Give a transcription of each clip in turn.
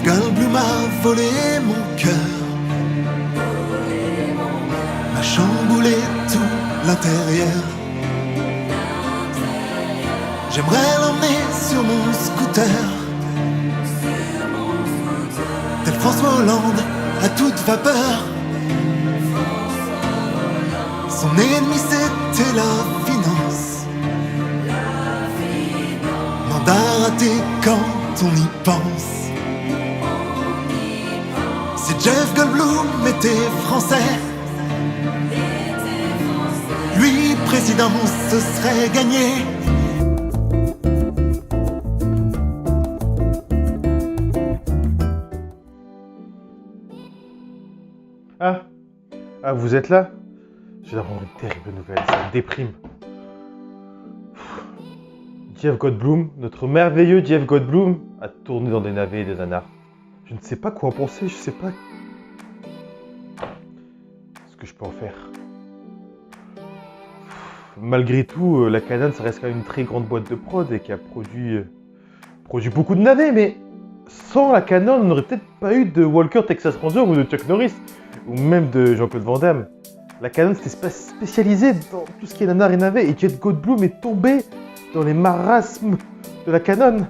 Goldblum a volé mon cœur, m'a chamboulé tout l'intérieur. J'aimerais l'emmener sur mon scooter, tel François Hollande à toute vapeur. Son ennemi c'était la finance, mandat raté quand on y pense. Si Jeff Goldblum était français, lui président ce serait gagné. Ah, vous êtes là? J'ai d'abord une terrible nouvelle, ça me déprime. Jeff Goldblum, notre merveilleux Jeff Goldblum, a tourné dans des navets et des nanars. Je ne sais pas quoi en penser, je sais pas ce que je peux en faire. Malgré tout, la Canon, ça reste quand même une très grande boîte de prod et qui a produit beaucoup de navets, mais sans la Canon, on n'aurait peut-être pas eu de Walker Texas Ranger ou de Chuck Norris, ou même de Jean-Claude Van Damme. La Canon s'était spécialisée dans tout ce qui est nanar et navet, et Jeff Goldblum est tombé dans les marasmes de la Canon.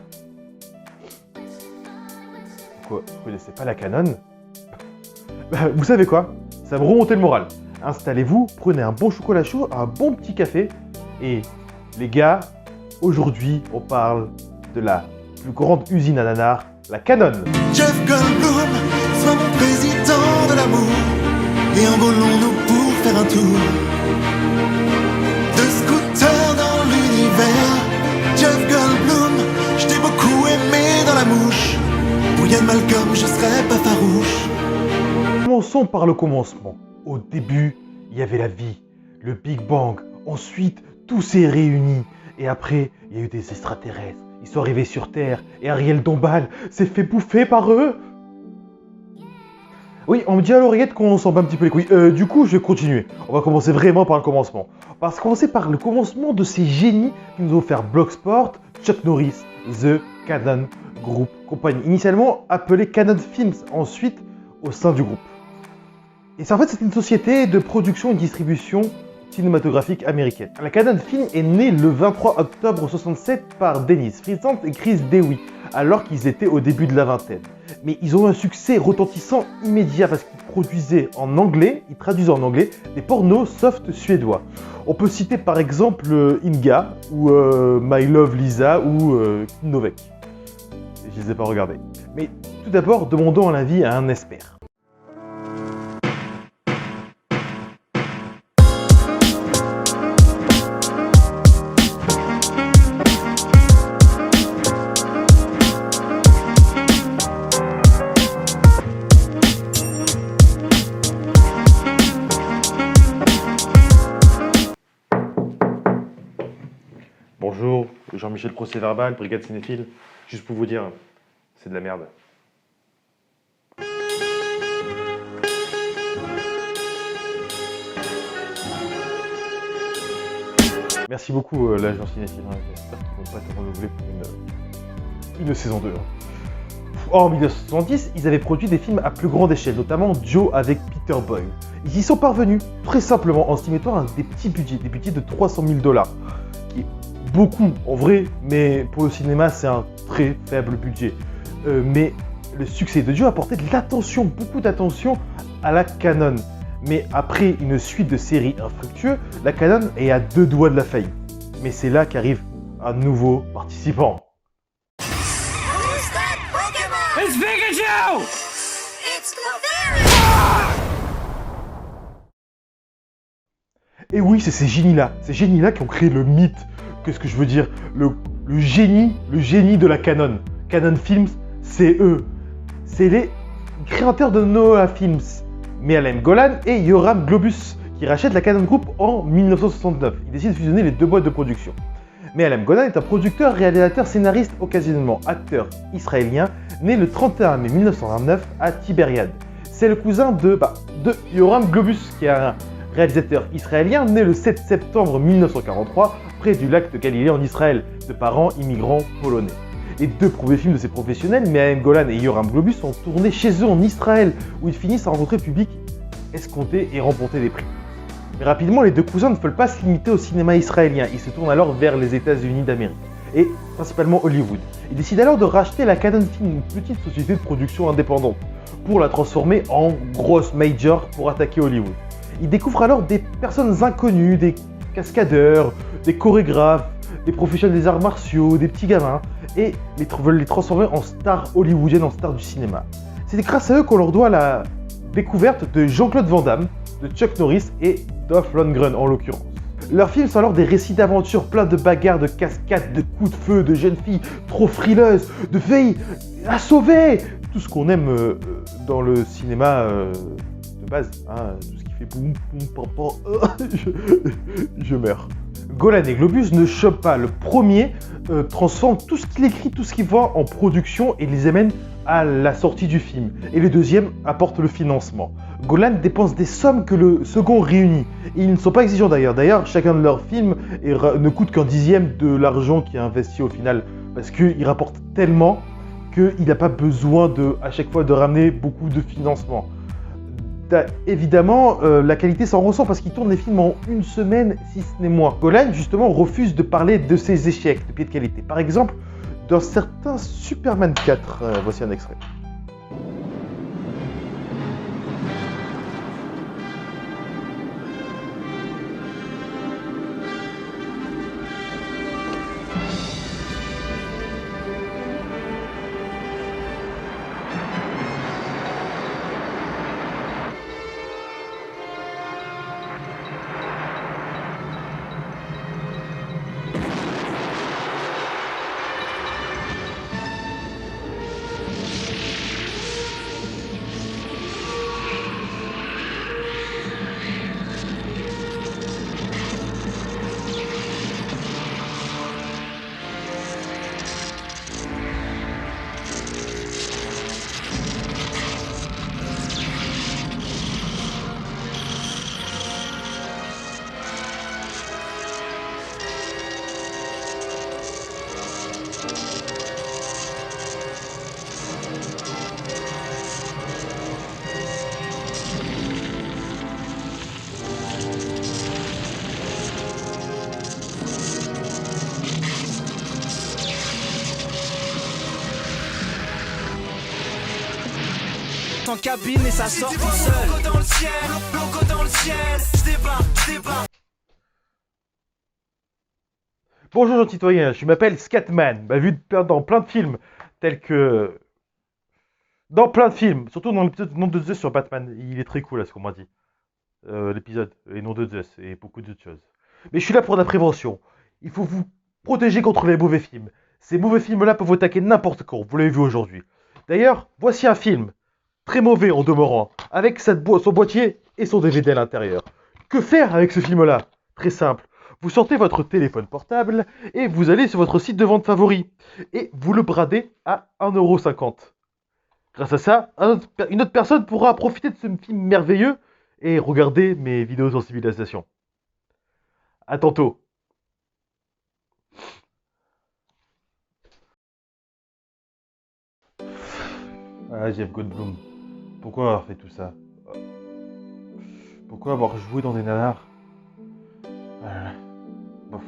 Pourquoi vous connaissez pas la Canon? Vous savez quoi? Ça me remontait le moral. Installez-vous, prenez un bon chocolat chaud, un bon petit café, et les gars, aujourd'hui, on parle de la plus grande usine à nanar, la Canon. Jeff Goldblum, sois mon président de l'amour, et envolons-nous pour faire un tour de scooter dans l'univers. Jeff Goldblum, je t'ai beaucoup aimé dans la mouche. Pour Ian Malcolm, je serais pas farouche. Commençons par le commencement. Au début, il y avait la vie, le Big Bang. Ensuite, tout s'est réuni. Et après, il y a eu des extraterrestres. Ils sont arrivés sur Terre et Ariel Dombal s'est fait bouffer par eux. Oui, on me dit à l'oreillette qu'on s'en bat un petit peu les couilles. Du coup, je vais continuer. On va commencer vraiment par le commencement. On va commencer par le commencement de ces génies qui nous ont offert Bloodsport, Chuck Norris, The Canon Group Company. Initialement appelée Canon Films, ensuite au sein du groupe. Et c'est une société de production et de distribution cinématographique américaine. La Canon Film est née le 23 octobre 1967 par Dennis Friesland et Chris Dewey, alors qu'ils étaient au début de la vingtaine. Mais ils ont eu un succès retentissant immédiat parce qu'ils produisaient en anglais, ils traduisaient en anglais des pornos soft suédois. On peut citer par exemple Inga, ou My Love Lisa, ou Novek. Je les ai pas regardés. Mais tout d'abord, demandons l'avis à un expert. Bonjour, Jean-Michel Procès-Verbal, Brigade Cinéphile. Juste pour vous dire, c'est de la merde. Merci beaucoup, l'agent cinéphile. J'espère qu'ils vont pas te renouveler pour une saison 2. En 1970, ils avaient produit des films à plus grande échelle, notamment Joe avec Peter Boyle. Ils y sont parvenus très simplement en s'y mettant à des budgets de 300 000 $. Qui est beaucoup en vrai, mais pour le cinéma, c'est un très faible budget. Mais le succès de Joe a porté de l'attention, beaucoup d'attention à la Canon. Mais après une suite de séries infructueuses, la Canon est à 2 doigts de la faillite. Mais c'est là qu'arrive un nouveau participant. It's Pikachu! It's Clefairy! Et oui, c'est ces génies-là qui ont créé le mythe. Qu'est-ce que je veux dire? Le génie de la Canon. Canon Films, c'est eux. C'est les créateurs de Noah Films, Mealem Golan et Yoram Globus, qui rachètent la Canon Group en 1969. Ils décident de fusionner les deux boîtes de production. Mealem Golan est un producteur, réalisateur, scénariste, occasionnellement acteur israélien, né le 31 mai 1929 à Tibériade. C'est le cousin de Yoram Globus, qui est un réalisateur israélien né le 7 septembre 1943 près du lac de Galilée en Israël, de parents immigrants polonais. Les 2 premiers films de ces professionnels, Menahem Golan et Yoram Globus, sont tournés chez eux en Israël, où ils finissent à rencontrer le public escompté et remporter des prix. Mais rapidement, les 2 cousins ne veulent pas se limiter au cinéma israélien, ils se tournent alors vers les États-Unis d'Amérique, et principalement Hollywood. Ils décident alors de racheter la Cannon Film, une petite société de production indépendante, pour la transformer en grosse major pour attaquer Hollywood. Ils découvrent alors des personnes inconnues, des cascadeurs, des chorégraphes, des professionnels des arts martiaux, des petits gamins, et veulent les transformer en stars hollywoodiennes, en stars du cinéma. C'est grâce à eux qu'on leur doit la découverte de Jean-Claude Van Damme, de Chuck Norris et Dolph Lundgren en l'occurrence. Leurs films sont alors des récits d'aventure pleins de bagarres, de cascades, de coups de feu, de jeunes filles trop frileuses, de filles à sauver. Tout ce qu'on aime dans le cinéma de base, hein, tout ce qui fait boum, boum, pam, je meurs. Golan et Globus ne chopent pas. Le premier transforme tout ce qu'il écrit, tout ce qu'il voit en production et les amène à la sortie du film. Et le deuxième apporte le financement. Golan dépense des sommes que le second réunit. Et ils ne sont pas exigeants d'ailleurs. D'ailleurs, chacun de leurs films ne coûte qu'un dixième de l'argent qui est investi au final. Parce qu'il rapporte tellement qu'il n'a pas besoin à chaque fois de ramener beaucoup de financement. Évidemment, la qualité s'en ressent parce qu'il tourne les films en une semaine, si ce n'est moins. Golan, justement, refuse de parler de ses échecs de pied de qualité. Par exemple, dans certains Superman 4, voici un extrait. En cabine et ça sort tout seul. Logo dans le ciel, logo dans le ciel. J'débarque. Bonjour jean citoyen, je m'appelle Scatman, vu dans plein de films, tels que... Dans plein de films, surtout dans l'épisode Nom de Zeus sur Batman, il est très cool à ce qu'on m'a dit. L'épisode, et Nom de Zeus, et beaucoup d'autres choses. Mais je suis là pour la prévention. Il faut vous protéger contre les mauvais films. Ces mauvais films-là peuvent vous attaquer n'importe quand, vous l'avez vu aujourd'hui. D'ailleurs, voici un film, très mauvais en demeurant, avec son boîtier et son DVD à l'intérieur. Que faire avec ce film-là? Très simple. Vous sortez votre téléphone portable et vous allez sur votre site de vente favori. Et vous le bradez à 1,50 €. Grâce à ça, une autre personne pourra profiter de ce film merveilleux et regarder mes vidéos de sensibilisation. À tantôt. Ah, Jeff Goldblum. Pourquoi avoir fait tout ça? Pourquoi avoir joué dans des nanars? Bof.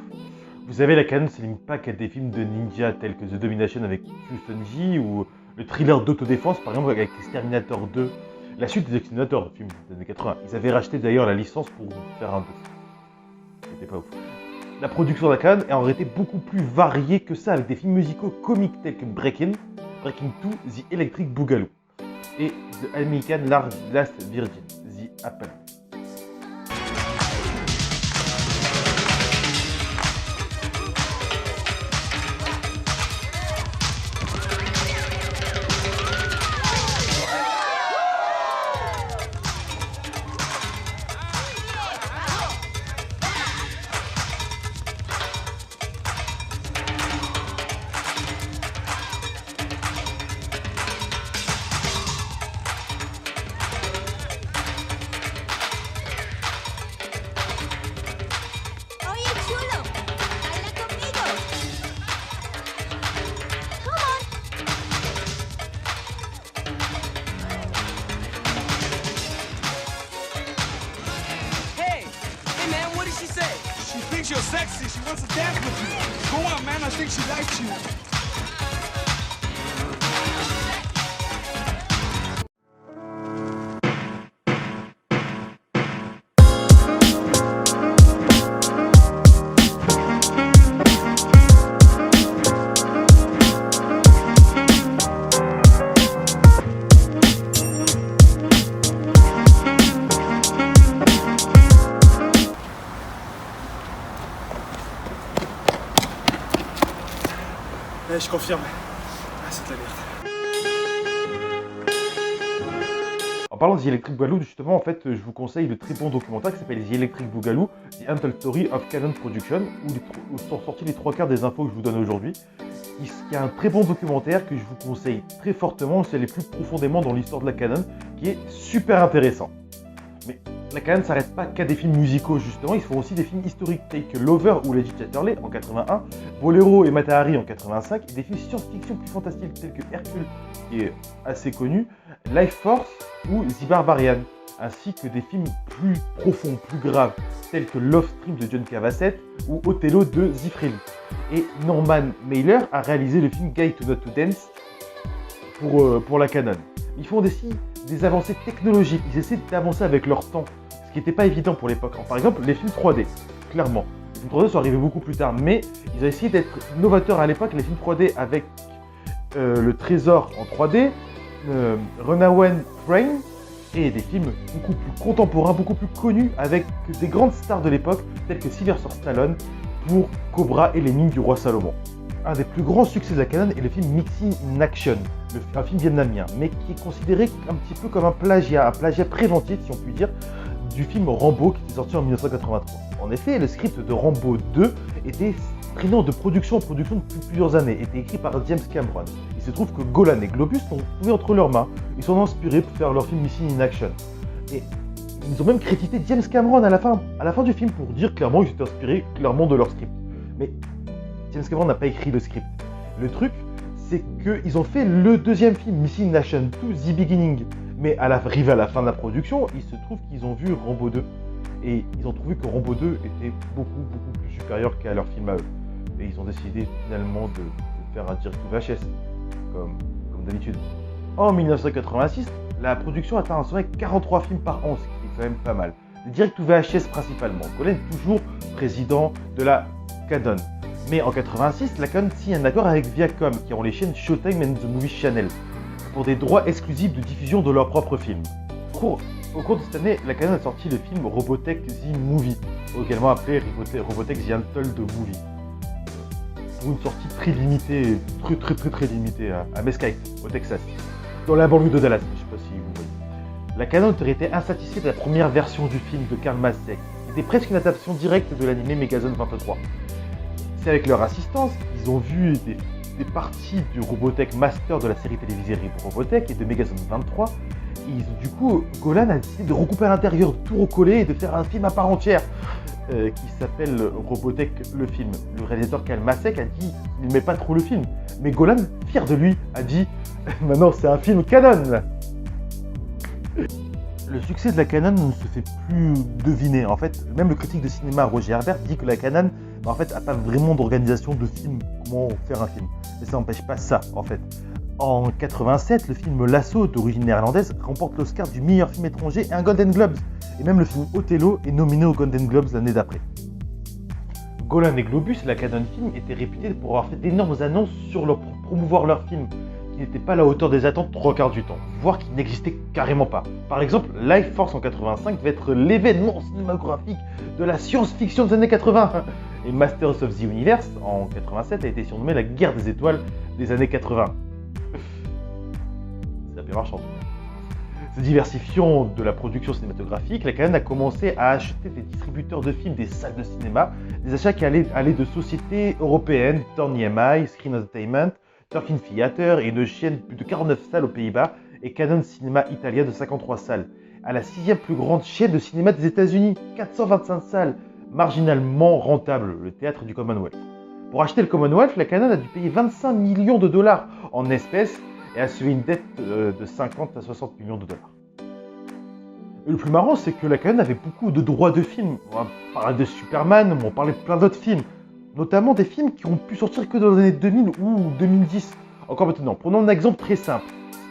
Vous savez, la canon ne se limite pas qu'à des films de ninja tels que The Domination avec Kyusunji ou le thriller d'autodéfense, par exemple avec Exterminator 2, la suite des Exterminator, film des années 80. Ils avaient racheté d'ailleurs la licence pour faire un 2. C'était pas ouf. La production de la canon est en réalité beaucoup plus variée que ça, avec des films musicaux comiques tels que Breaking 2, The Electric Boogaloo et The American Last Virgin, The Apple. thinks you're sexy. She wants to dance with you. Go on, man. I think she likes you. Je confirme. Ah, c'est de la merde. En parlant de The Electric Boogaloo, justement, en fait, je vous conseille le très bon documentaire qui s'appelle The Electric Boogaloo, The Untold Story of Canon Production, où sont sortis les 3/4 des infos que je vous donne aujourd'hui. Il y a un très bon documentaire que je vous conseille très fortement, c'est aller plus profondément dans l'histoire de la Canon, qui est super intéressant. Mais la Canon ne s'arrête pas qu'à des films musicaux, justement, ils font aussi des films historiques tels que Lover ou Lady Chatterley en 81, Bolero et Mata Hari en 85, et des films science-fiction plus fantastiques tels que Hercule, qui est assez connu, Life Force ou The Barbarian, ainsi que des films plus profonds, plus graves, tels que Love Stream de John Cavassett ou Othello de Zeffirelli. Et Norman Mailer a réalisé le film Guide to Not to Dance pour la Canon. Ils font aussi des avancées technologiques, ils essaient d'avancer avec leur temps, ce qui n'était pas évident pour l'époque. Par exemple, les films 3D, clairement. Les films 3D sont arrivés beaucoup plus tard, mais ils ont essayé d'être novateurs à l'époque. Les films 3D avec le Trésor en 3D, Runaway Train, et des films beaucoup plus contemporains, beaucoup plus connus, avec des grandes stars de l'époque, telles que Sylvester Stallone pour Cobra et les mines du roi Salomon. Un des plus grands succès de la Canon est le film Missing in Action, un film vietnamien, mais qui est considéré un petit peu comme un plagiat préventif, si on peut dire, du film Rambo qui est sorti en 1983. En effet, le script de Rambo 2 était traînant de production en production depuis plusieurs années, était écrit par James Cameron. Il se trouve que Golan et Globus l'ont trouvé entre leurs mains. Ils sont inspirés pour faire leur film Missing in Action. Et ils ont même crédité James Cameron à la fin du film pour dire clairement qu'ils s'étaient inspirés clairement de leur script. Mais James Cameron n'a pas écrit le script. Le truc, c'est qu'ils ont fait le deuxième film, Missing in Action to the Beginning. Mais arrivé à la fin de la production, il se trouve qu'ils ont vu Rambo 2. Et ils ont trouvé que Rambo 2 était beaucoup plus supérieur qu'à leur film à eux. Et ils ont décidé finalement de faire un direct VHS, comme d'habitude. En 1986, la production atteint un sommet de 43 films par an, ce qui est quand même pas mal. Des direct VHS principalement. Golan est toujours président de la Canon. Mais en 86, la Canon signe un accord avec Viacom, qui ont les chaînes Showtime et The Movie Channel, pour des droits exclusifs de diffusion de leurs propres films. Au cours de cette année, la Canon a sorti le film Robotech The Movie, également appelé Robotech The Untold Movie, pour une sortie très limitée, très limitée à Mesquite, au Texas, dans la banlieue de Dallas, je ne sais pas si vous voyez. La Canon aurait été insatisfaite de la première version du film de Karl Macek, qui était presque une adaptation directe de l'animé Megazone 23. C'est avec leur assistance qu'ils ont vu des parties du Robotech Master de la série télévisée Robotech et de Megazone 23. Et du coup, Golan a décidé de recouper à l'intérieur, de tout recoller et de faire un film à part entière qui s'appelle Robotech le film. Le réalisateur Karl Macek a dit il n'aimait pas trop le film, mais Golan, fier de lui, a dit maintenant c'est un film Canon. Le succès de la Canon ne se fait plus deviner. En fait, même le critique de cinéma Roger Herbert dit que la Canon en fait n'a pas vraiment d'organisation de film, comment faire un film. Mais ça n'empêche pas ça en fait. En 87, le film L'Assaut, d'origine néerlandaise, remporte l'Oscar du meilleur film étranger et un Golden Globes. Et même le film Othello est nominé aux Golden Globes l'année d'après. Golan et Globus, la Canon Film, étaient réputés pour avoir fait d'énormes annonces pour promouvoir leur film, qui n'étaient pas à la hauteur des attentes 3/4 du temps, voire qui n'existaient carrément pas. Par exemple, Life Force en 85 devait être l'événement cinématographique de la science-fiction des années 80. Et Masters of the Universe, en 87, a été surnommé la guerre des étoiles des années 80. Ça a bien marché en tout cas. Se diversifiant de la production cinématographique, la Canon a commencé à acheter des distributeurs de films des salles de cinéma, des achats qui allaient de sociétés européennes, Torn EMI, Screen Entertainment, Turkin Theater et une chaîne de plus de 49 salles aux Pays-Bas et Canon Cinema Italia de 53 salles, à la 6e plus grande chaîne de cinéma des États-Unis, 425 salles, marginalement rentable, le théâtre du Commonwealth. Pour acheter le Commonwealth, la Canon a dû payer 25 millions de dollars en espèces et assumer une dette de 50 à 60 millions de dollars. Et le plus marrant, c'est que la Canon avait beaucoup de droits de films. On parlait de Superman, mais on parlait de plein d'autres films. Notamment des films qui ont pu sortir que dans les années 2000 ou 2010. Encore maintenant, prenons un exemple très simple.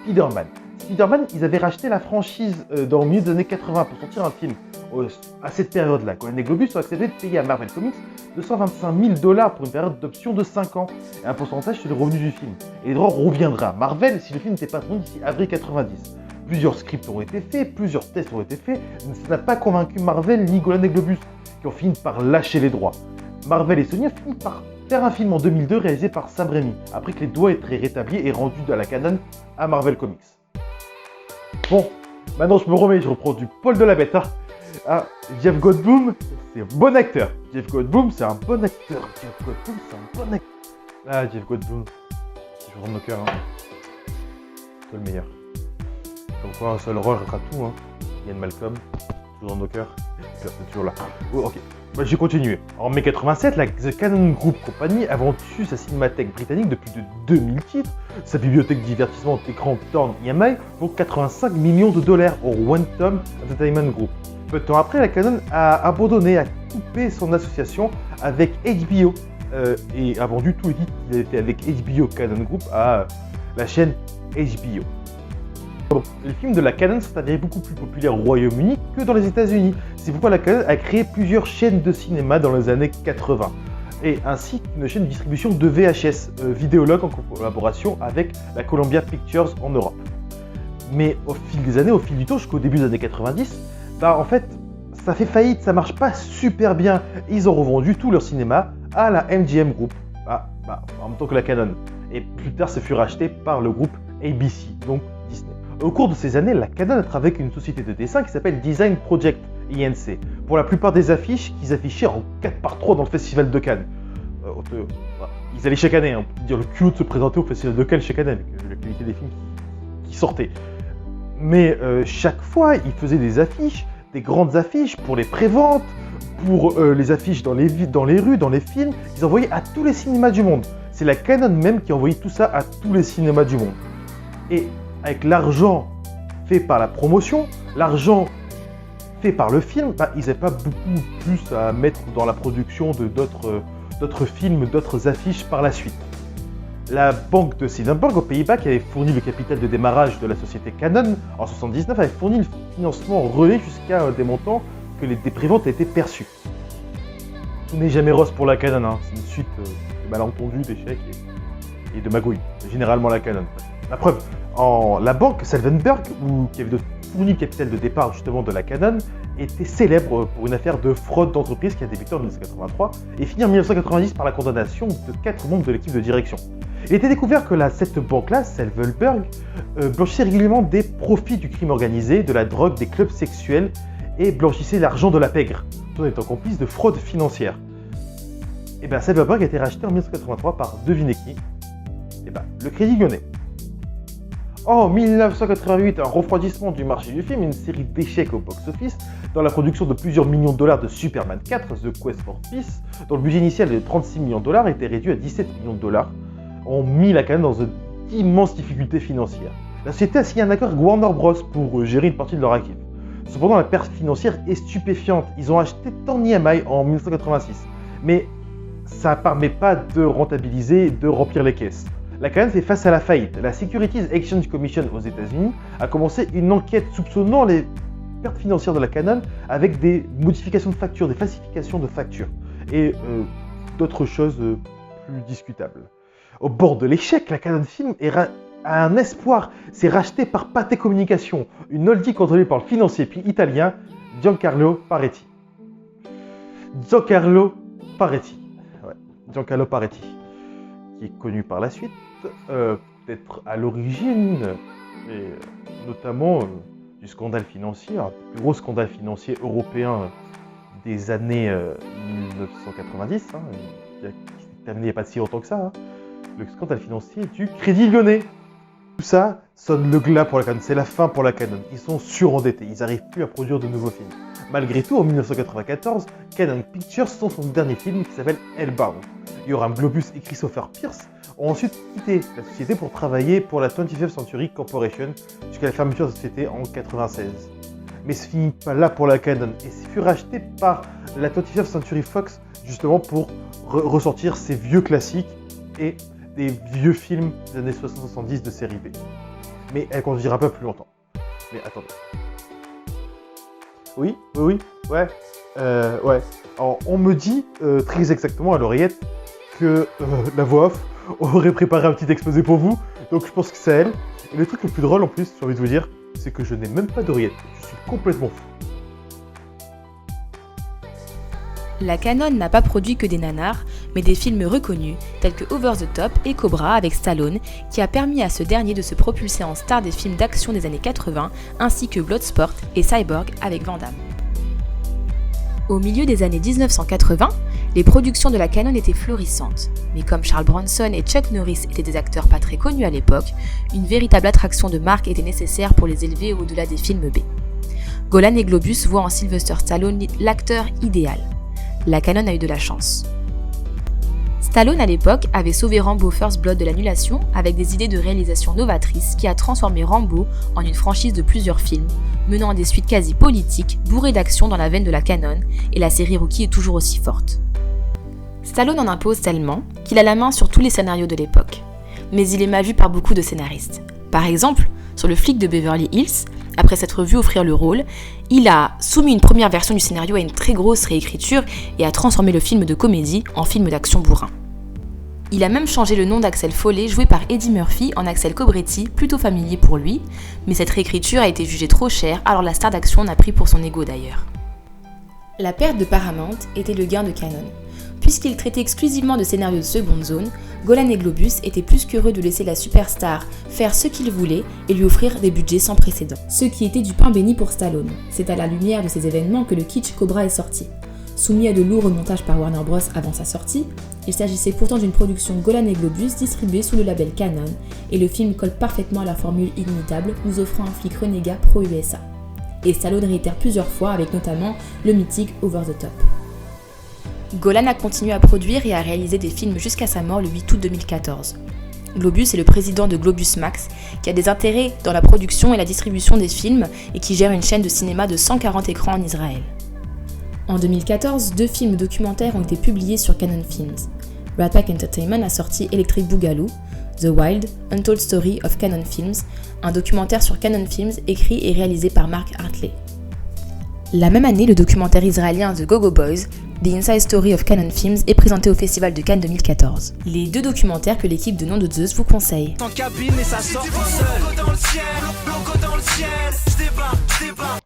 Spider-Man. Spider-Man, ils avaient racheté la franchise dans le milieu des années 80 pour sortir un film. À cette période-là, Golden Globus ont accepté de payer à Marvel Comics 225 000 $ pour une période d'option de 5 ans et un pourcentage sur les revenus du film. Et les droits reviendra à Marvel si le film n'était pas tourné d'ici avril 90. Plusieurs scripts ont été faits, plusieurs tests ont été faits, mais ça n'a pas convaincu Marvel ni Golden Globus, qui ont fini par lâcher les droits. Marvel et Sony ont fini par faire un film en 2002 réalisé par Sam Raimi, après que les droits aient été rétablis et rendus à la Canon à Marvel Comics. Bon, maintenant je me remets, je reprends du poil de la bête. Ah, Jeff Goldblum, c'est un bon acteur. Jeff Goldblum, c'est un bon acteur. Jeff Goldblum, c'est un bon acteur. Ah, Jeff Goldblum, je rentre nos cœurs. C'est le meilleur. Comme quoi, un seul rôle fera tout. Ian Malcolm, toujours dans nos cœurs. C'est toujours là. Oh, ok. Bah, j'ai continué. En mai 87, la The Canon Group Company a vendu sa cinémathèque britannique de plus de 2000 titres, sa bibliothèque de divertissement écran Torn EMI pour 85 millions de $ au One Tom Entertainment Group. Peu de temps après, la Canon a abandonné, a coupé son association avec HBO et a vendu tous les titres qu'il avait fait avec HBO Canon Group à la chaîne HBO. Les films de la Canon sont avérés beaucoup plus populaires au Royaume-Uni que dans les États-Unis. C'est pourquoi la Canon a créé plusieurs chaînes de cinéma dans les années 80 et ainsi qu'une chaîne de distribution de VHS Vidéologue en collaboration avec la Columbia Pictures en Europe. Mais au fil des années, au fil du temps, jusqu'au début des années 90, en fait, ça fait faillite, ça marche pas super bien. Ils ont revendu tout leur cinéma à la MGM Group, en même temps que la Canon. Et plus tard, ça fut racheté par le groupe ABC, donc Disney. Au cours de ces années, la Canon a travaillé avec une société de dessin qui s'appelle Design Project, INC, pour la plupart des affiches qu'ils affichaient en 4x3 dans le Festival de Cannes. Ils allaient chaque année, on peut dire le culot de se présenter au Festival de Cannes chaque année, avec la qualité des films qui sortaient. Mais chaque fois, ils faisaient des affiches, des grandes affiches pour les préventes, pour les affiches dans les rues, dans les films. Ils envoyaient à tous les cinémas du monde. C'est la Canon même qui envoyait tout ça à tous les cinémas du monde. Et avec l'argent fait par la promotion, l'argent fait par le film, ils n'avaient pas beaucoup plus à mettre dans la production de d'autres films, d'autres affiches par la suite. La banque de Citibank aux Pays-Bas, qui avait fourni le capital de démarrage de la société Canon en 1979, avait fourni le financement relais jusqu'à des montants que des préventes étaient perçus. Tout n'est jamais rose pour la Canon, c'est une suite de malentendus, d'échecs et de magouilles. Généralement la Canon. La preuve, la banque Selvenberg, qui avait fourni le capital de départ justement de la Canon, était célèbre pour une affaire de fraude d'entreprise qui a débuté en 1983 et fini en 1990 par la condamnation de 4 membres de l'équipe de direction. Il était découvert que cette banque-là, Selvenberg, blanchissait régulièrement des profits du crime organisé, de la drogue, des clubs sexuels et blanchissait l'argent de la pègre, tout en étant complice de fraude financière. Et Selvenberg a été racheté en 1983 par, devinez qui, le Crédit Lyonnais. En 1988, un refroidissement du marché du film et une série d'échecs au box-office dans la production de plusieurs millions de $ de Superman 4, The Quest for Peace, dont le budget initial de 36 millions de $ était réduit à 17 millions de $, ont mis la Canon dans d'immenses difficultés financières. La société a signé un accord avec Warner Bros. Pour gérer une partie de leur actif. Cependant, la perte financière est stupéfiante. Ils ont acheté Torn EMI en 1986, mais ça ne permet pas de rentabiliser et de remplir les caisses. La Canon fait face à la faillite. La Securities Exchange Commission aux États-Unis a commencé une enquête soupçonnant les pertes financières de la Canon avec des modifications de factures, des falsifications de factures et d'autres choses plus discutables. Au bord de l'échec, la Canon Film a un espoir. C'est racheté par Pathé Communication, une holding contrôlée par le financier italien Giancarlo Paretti. Giancarlo Paretti, qui est connu par la suite, peut-être à l'origine, et notamment du scandale financier, un des plus gros scandale financier européen des années 1990, qui s'est terminé il n'y a pas si longtemps que ça, le scandale financier du Crédit Lyonnais. Tout ça sonne le glas pour la Canon, c'est la fin pour la Canon. Ils sont surendettés, ils n'arrivent plus à produire de nouveaux films. Malgré tout, en 1994, Canon Pictures sort son dernier film qui s'appelle Hellbound. Yoram Globus et Christopher Pierce ont ensuite quitté la société pour travailler pour la 25th Century Corporation jusqu'à la fermeture de la société en 1996. mais ce finit pas là pour la Canon et ça fut racheté par la 25th Century Fox justement pour ressortir ses vieux classiques et des vieux films des années 60-70 de série B. Mais elle conduira pas plus longtemps. Mais attendez. Oui, ouais. Ouais. Alors, on me dit très exactement à l'oreillette que la voix off aurait préparé un petit exposé pour vous, donc je pense que c'est elle. Et le truc le plus drôle en plus, j'ai envie de vous dire, c'est que je n'ai même pas d'oreillette. Je suis complètement fou. La Canon n'a pas produit que des nanars, mais des films reconnus, tels que Over the Top et Cobra avec Stallone, qui a permis à ce dernier de se propulser en star des films d'action des années 80, ainsi que Bloodsport et Cyborg avec Van Damme. Au milieu des années 1980, les productions de la Canon étaient florissantes, mais comme Charles Bronson et Chuck Norris étaient des acteurs pas très connus à l'époque, une véritable attraction de marque était nécessaire pour les élever au-delà des films B. Golan et Globus voient en Sylvester Stallone l'acteur idéal. La Canon a eu de la chance. Stallone à l'époque avait sauvé Rambo First Blood de l'annulation avec des idées de réalisation novatrices qui a transformé Rambo en une franchise de plusieurs films, menant à des suites quasi politiques, bourrées d'action dans la veine de la Canon, et la série Rocky est toujours aussi forte. Stallone en impose tellement qu'il a la main sur tous les scénarios de l'époque, mais il est mal vu par beaucoup de scénaristes. Par exemple, sur Le flic de Beverly Hills, après s'être vu offrir le rôle, il a soumis une première version du scénario à une très grosse réécriture et a transformé le film de comédie en film d'action bourrin. Il a même changé le nom d'Axel Foley, joué par Eddie Murphy, en Axel Cobretti, plutôt familier pour lui, mais cette réécriture a été jugée trop chère, alors la star d'action en a pris pour son ego d'ailleurs. La perte de Paramount était le gain de Canon. Puisqu'il traitait exclusivement de scénarios de seconde zone, Golan et Globus étaient plus qu'heureux de laisser la superstar faire ce qu'il voulait et lui offrir des budgets sans précédent. Ce qui était du pain béni pour Stallone. C'est à la lumière de ces événements que le kitsch Cobra est sorti. Soumis à de lourds remontages par Warner Bros avant sa sortie, il s'agissait pourtant d'une production Golan et Globus distribuée sous le label Canon, et le film colle parfaitement à la formule inimitable, nous offrant un flic renégat pro-USA. Et Stallone réitère plusieurs fois avec notamment le mythique Over the Top. Golan a continué à produire et à réaliser des films jusqu'à sa mort le 8 août 2014. Globus est le président de Globus Max, qui a des intérêts dans la production et la distribution des films et qui gère une chaîne de cinéma de 140 écrans en Israël. En 2014, 2 films documentaires ont été publiés sur Canon Films. Rat Pack Entertainment a sorti Electric Boogaloo, The Wild, Untold Story of Canon Films, un documentaire sur Canon Films écrit et réalisé par Mark Hartley. La même année, le documentaire israélien The Go-Go Boys, The Inside Story of Canon Films, est présenté au Festival de Cannes 2014. Les 2 documentaires que l'équipe de Nom de Zeus vous conseille. En cabine et ça sort tout seul. Logo dans le ciel, logo dans le ciel. J'débarque.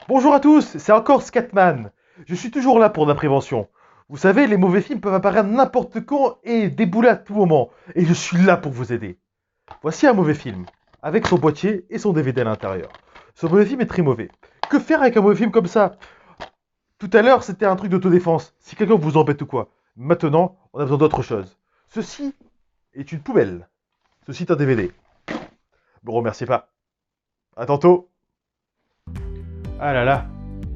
Bonjour à tous, c'est encore Scatman. Je suis toujours là pour la prévention. Vous savez, les mauvais films peuvent apparaître n'importe quand et débouler à tout moment. Et je suis là pour vous aider. Voici un mauvais film, avec son boîtier et son DVD à l'intérieur. Ce mauvais film est très mauvais. Que faire avec un mauvais film comme ça? Tout à l'heure, c'était un truc d'autodéfense. Si quelqu'un vous embête ou quoi. Maintenant, on a besoin d'autre chose. Ceci est une poubelle. Ceci est un DVD. Me remerciez pas. À tantôt. Ah là là.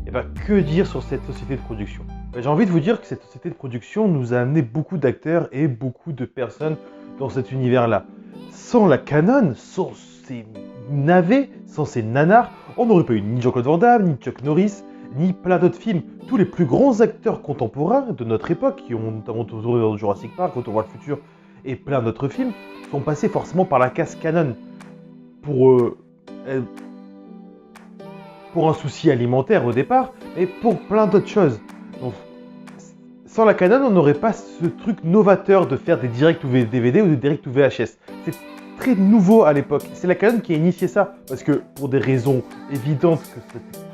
Et bah, que dire sur cette société de production? J'ai envie de vous dire que cette société de production nous a amené beaucoup d'acteurs et beaucoup de personnes dans cet univers-là. Sans la Canon, sans ces navets, sans ces nanars, on n'aurait pas eu ni Jean-Claude Van Damme, ni Chuck Norris, ni plein d'autres films. Tous les plus grands acteurs contemporains de notre époque, qui ont notamment tourné dans Jurassic Park, Retour vers le futur, et plein d'autres films, sont passés forcément par la case Canon. Pour un souci alimentaire au départ, et pour plein d'autres choses. Donc, sans la Canon, on n'aurait pas ce truc novateur de faire des directs ou DVD ou des directs ou VHS. C'est très nouveau à l'époque. C'est la Canon qui a initié ça, parce que pour des raisons évidentes que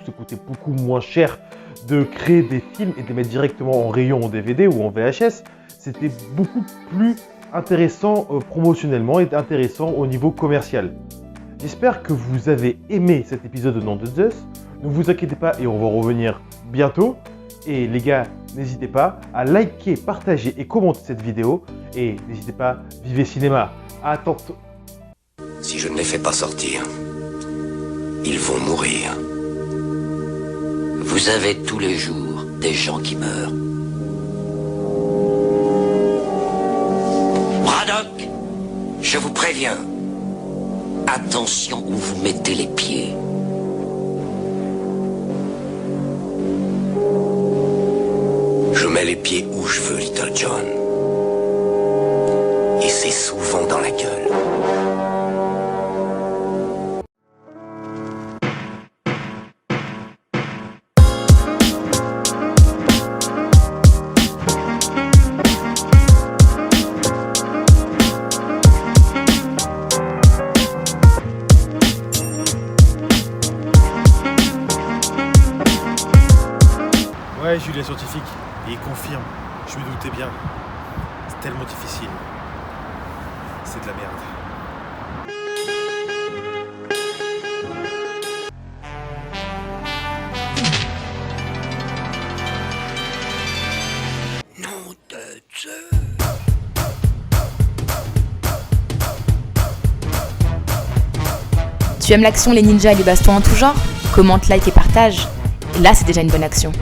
ça coûtait beaucoup moins cher de créer des films et de les mettre directement en rayon en DVD ou en VHS, c'était beaucoup plus intéressant promotionnellement et intéressant au niveau commercial. J'espère que vous avez aimé cet épisode de Nom de Zeus. Ne vous inquiétez pas et on va revenir bientôt. Et les gars, n'hésitez pas à liker, partager et commenter cette vidéo. Et n'hésitez pas, vivez cinéma. À tantôt. Si je ne les fais pas sortir, ils vont mourir. Vous avez tous les jours des gens qui meurent. Braddock, je vous préviens. Attention où vous mettez les pieds. mets les pieds où je veux, Little John. Et c'est souvent dans la gueule. Ouais, j'ai eu les scientifiques et ils confirment. Je me doutais bien. C'est tellement difficile. C'est de la merde. Tu aimes l'action, les ninjas et les bastons en tout genre? Commente, like et partage. Et là, c'est déjà une bonne action.